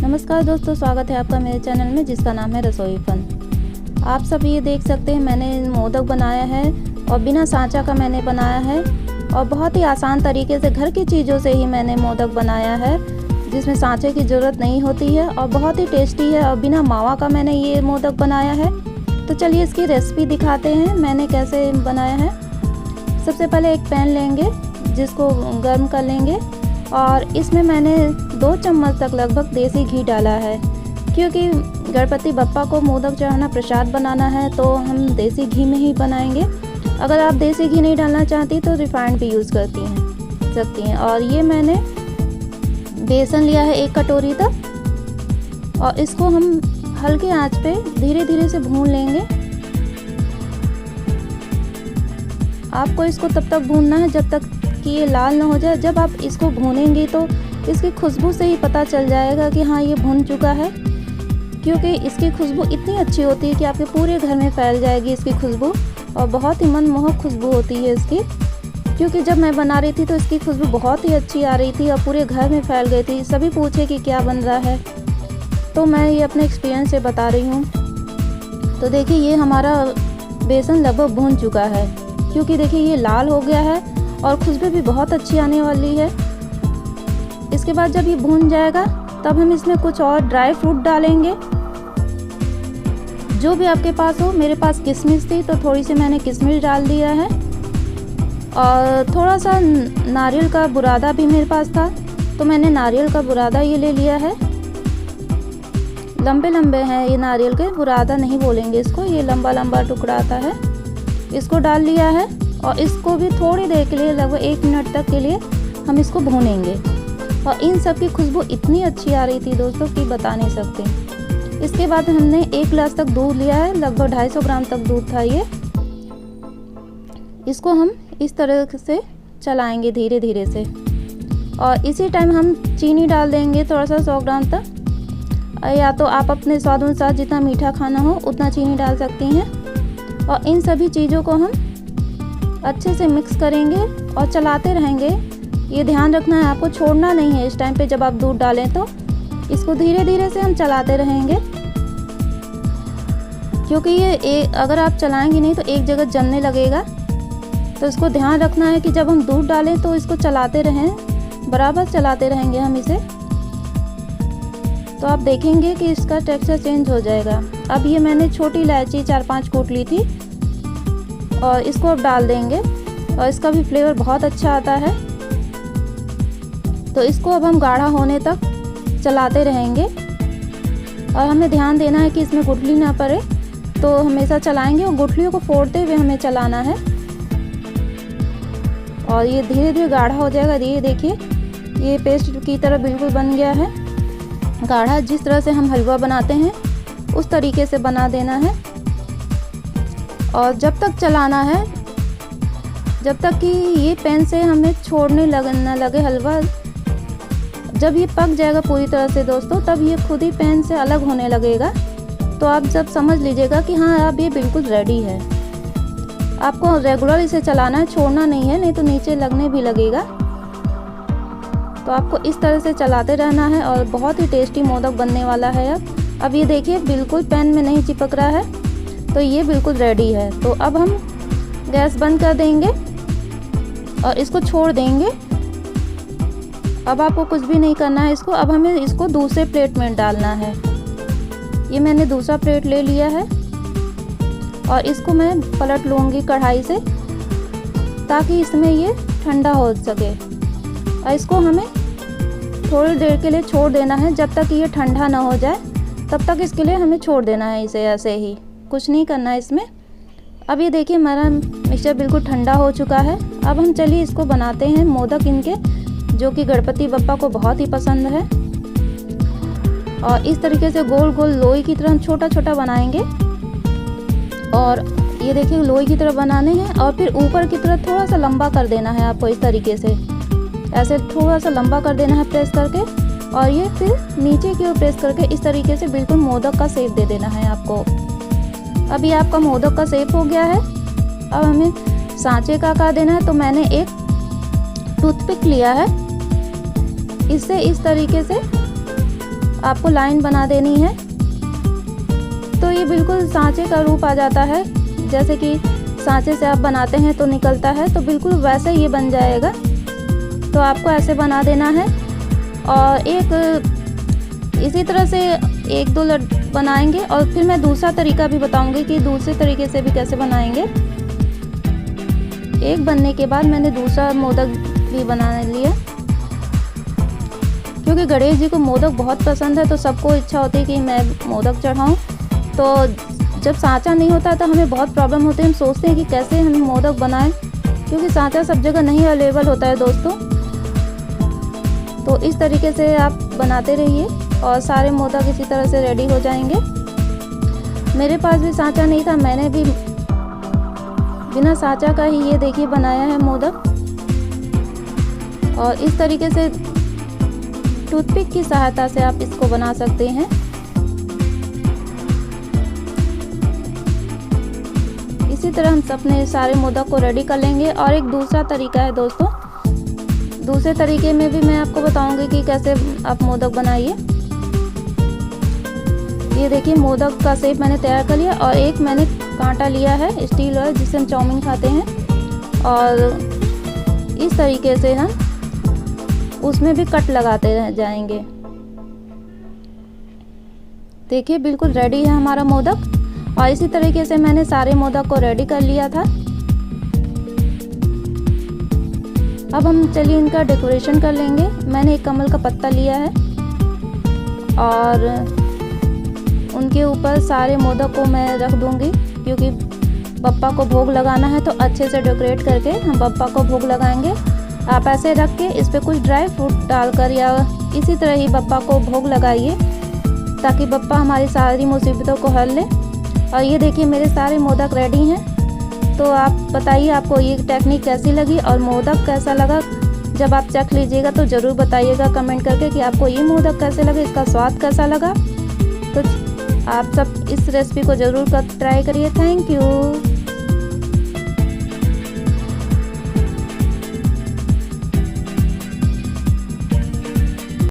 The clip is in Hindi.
नमस्कार दोस्तों, स्वागत है आपका मेरे चैनल में जिसका नाम है रसोई फन। आप सब ये देख सकते हैं मैंने मोदक बनाया है और बिना सांचा का मैंने बनाया है और बहुत ही आसान तरीके से घर की चीज़ों से ही मैंने मोदक बनाया है जिसमें सांचे की ज़रूरत नहीं होती है और बहुत ही टेस्टी है और बिना मावा का मैंने ये मोदक बनाया है। तो चलिए इसकी रेसिपी दिखाते हैं मैंने कैसे बनाया है। सबसे पहले एक पैन लेंगे जिसको गर्म कर लेंगे और इसमें मैंने 2 चम्मच तक लगभग देसी घी डाला है क्योंकि गणपति बप्पा को मोदक चढ़ाना प्रसाद बनाना है तो हम देसी घी में ही बनाएंगे। अगर आप देसी घी नहीं डालना चाहती तो रिफाइंड भी यूज़ सकती हैं। और ये मैंने बेसन लिया है 1 कटोरी तक और इसको हम हल्के आंच पे धीरे धीरे से भून लेंगे। आपको इसको तब तक भूनना है जब तक कि ये लाल ना हो जाए। जब आप इसको भूनेंगे तो इसकी खुशबू से ही पता चल जाएगा कि हाँ ये भुन चुका है, क्योंकि इसकी खुशबू इतनी अच्छी होती है कि आपके पूरे घर में फैल जाएगी इसकी खुशबू और बहुत ही मनमोहक खुशबू होती है इसकी। क्योंकि जब मैं बना रही थी तो इसकी खुशबू बहुत ही अच्छी आ रही थी और पूरे घर में फैल गई थी। सभी पूछे कि क्या बन रहा है, तो मैं ये अपने एक्सपीरियंस से बता रही हूँ। तो देखिए ये हमारा बेसन लगभग भून चुका है क्योंकि देखिए ये लाल हो गया है और खुशबू भी बहुत अच्छी आने वाली है। इसके बाद जब ये भून जाएगा तब हम इसमें कुछ और ड्राई फ्रूट डालेंगे जो भी आपके पास हो। मेरे पास किशमिश थी तो थोड़ी सी मैंने किशमिश डाल दिया है और थोड़ा सा नारियल का बुरादा भी मेरे पास था तो मैंने नारियल का बुरादा ये ले लिया है। लंबे लंबे हैं ये नारियल के, बुरादा नहीं बोलेंगे इसको, ये लंबा लंबा टुकड़ा आता है। इसको डाल लिया है और इसको भी थोड़ी देर के लिए लगभग 1 मिनट तक के लिए हम इसको भूनेंगे। और इन सब की खुशबू इतनी अच्छी आ रही थी दोस्तों कि बता नहीं सकते। इसके बाद हमने 1 गिलास तक दूध लिया है, लगभग 250 ग्राम तक दूध था ये। इसको हम इस तरह से चलाएंगे धीरे धीरे से और इसी टाइम हम चीनी डाल देंगे थोड़ा सा 100 ग्राम तक, या तो आप अपने स्वाद अनुसार जितना मीठा खाना हो उतना चीनी डाल सकती हैं। और इन सभी चीज़ों को हम अच्छे से मिक्स करेंगे और चलाते रहेंगे। ये ध्यान रखना है आपको, छोड़ना नहीं है इस टाइम पे जब आप दूध डालें तो इसको धीरे धीरे से हम चलाते रहेंगे क्योंकि ये अगर आप चलाएंगे नहीं तो एक जगह जमने लगेगा। तो इसको ध्यान रखना है कि जब हम दूध डालें तो इसको चलाते रहें, बराबर चलाते रहेंगे हम इसे। तो आप देखेंगे कि इसका टेक्सचर चेंज हो जाएगा। अब ये मैंने छोटी इलायची 4-5 कूट ली थी और इसको अब डाल देंगे और इसका भी फ्लेवर बहुत अच्छा आता है। तो इसको अब हम गाढ़ा होने तक चलाते रहेंगे और हमें ध्यान देना है कि इसमें गुठली ना पड़े, तो हमेशा चलाएंगे और गुठलियों को फोड़ते हुए हमें चलाना है। और ये धीरे धीरे गाढ़ा हो जाएगा। ये देखिए ये पेस्ट की तरह बिल्कुल बन गया है गाढ़ा। जिस तरह से हम हलवा बनाते हैं उस तरीके से बना देना है और जब तक चलाना है जब तक कि ये पैन से हमें छोड़ने ना लगे हलवा। जब ये पक जाएगा पूरी तरह से दोस्तों तब ये खुद ही पैन से अलग होने लगेगा। तो आप जब समझ लीजिएगा कि हाँ अब ये बिल्कुल रेडी है। आपको रेगुलर इसे चलाना है, छोड़ना नहीं है, नहीं तो नीचे लगने भी लगेगा। तो आपको इस तरह से चलाते रहना है और बहुत ही टेस्टी मोदक बनने वाला है। अब ये देखिए बिल्कुल पैन में नहीं चिपक रहा है, तो ये बिल्कुल रेडी है। तो अब हम गैस बंद कर देंगे और इसको छोड़ देंगे। अब आपको कुछ भी नहीं करना है इसको। अब हमें इसको दूसरे प्लेट में डालना है। ये मैंने दूसरा प्लेट ले लिया है और इसको मैं पलट लूँगी कढ़ाई से ताकि इसमें ये ठंडा हो सके। और इसको हमें थोड़ी देर के लिए छोड़ देना है, जब तक ये ठंडा ना हो जाए तब तक इसके लिए हमें छोड़ देना है इसे, ऐसे ही कुछ नहीं करना है इसमें। अब ये देखिए हमारा मिक्सचर बिल्कुल ठंडा हो चुका है। अब हम चलिए इसको बनाते हैं मोदक इनके, जो कि गणपति बप्पा को बहुत ही पसंद है। और इस तरीके से गोल गोल लोई की तरह छोटा छोटा बनाएंगे और ये देखिए लोई की तरह बनाने हैं और फिर ऊपर की तरफ थोड़ा सा लंबा कर देना है आपको। इस तरीके से ऐसे थोड़ा सा लंबा कर देना है प्रेस करके और ये फिर नीचे की ओर प्रेस करके इस तरीके से बिल्कुल मोदक का शेप दे देना है आपको। अभी आपका मोदक का शेप हो गया है। अब हमें सांचे का आकार देना है, तो मैंने एक टूथपिक लिया है, इससे इस तरीके से आपको लाइन बना देनी है। तो ये बिल्कुल सांचे का रूप आ जाता है, जैसे कि सांचे से आप बनाते हैं तो निकलता है, तो बिल्कुल वैसे ये बन जाएगा। तो आपको ऐसे बना देना है। और इसी तरह से 1-2 लड्डू बनाएंगे और फिर मैं दूसरा तरीका भी बताऊंगी कि दूसरे तरीके से भी कैसे बनाएंगे। एक बनने के बाद मैंने दूसरा मोदक भी बना लिया, क्योंकि गणेश जी को मोदक बहुत पसंद है, तो सबको इच्छा होती है कि मैं मोदक चढ़ाऊं। तो जब सांचा नहीं होता तो हमें बहुत प्रॉब्लम होती है, हम सोचते हैं कि कैसे हम मोदक बनाएं, क्योंकि सांचा सब जगह नहीं अवेलेबल होता है दोस्तों। तो इस तरीके से आप बनाते रहिए और सारे मोदक इसी तरह से रेडी हो जाएंगे। मेरे पास भी सांचा नहीं था, मैंने भी बिना सांचा का ही ये देखिए बनाया है मोदक। और इस तरीके से टूथपिक की सहायता से आप इसको बना सकते हैं। इसी तरह हम अपने सारे मोदक को रेडी कर लेंगे। और एक दूसरा तरीका है दोस्तों, दूसरे तरीके में भी मैं आपको बताऊंगी कि कैसे आप मोदक बनाइए। ये देखिए मोदक का शेप मैंने तैयार कर लिया और एक मैंने कांटा लिया है स्टील वाला, जिससे हम चाउमीन खाते हैं। और इस तरीके से हम उसमें भी कट लगाते रह जाएंगे। देखिए बिल्कुल रेडी है हमारा मोदक। और इसी तरीके से मैंने सारे मोदक को रेडी कर लिया था। अब हम चलिए इनका डेकोरेशन कर लेंगे। मैंने एक कमल का पत्ता लिया है और उनके ऊपर सारे मोदक को मैं रख दूंगी, क्योंकि बप्पा को भोग लगाना है, तो अच्छे से डेकोरेट करके हम बप्पा को भोग लगाएंगे। आप ऐसे रख के इस पर कुछ ड्राई फ्रूट डालकर या इसी तरह ही बप्पा को भोग लगाइए, ताकि बप्पा हमारी सारी मुसीबतों को हल ले। और ये देखिए मेरे सारे मोदक रेडी हैं। तो आप बताइए आपको ये टेक्निक कैसी लगी और मोदक कैसा लगा। जब आप चख लीजिएगा तो ज़रूर बताइएगा कमेंट करके कि आपको ये मोदक कैसे लगे, इसका स्वाद कैसा लगा। तो आप सब इस रेसिपी को ज़रूर ट्राई करिए। Thank you.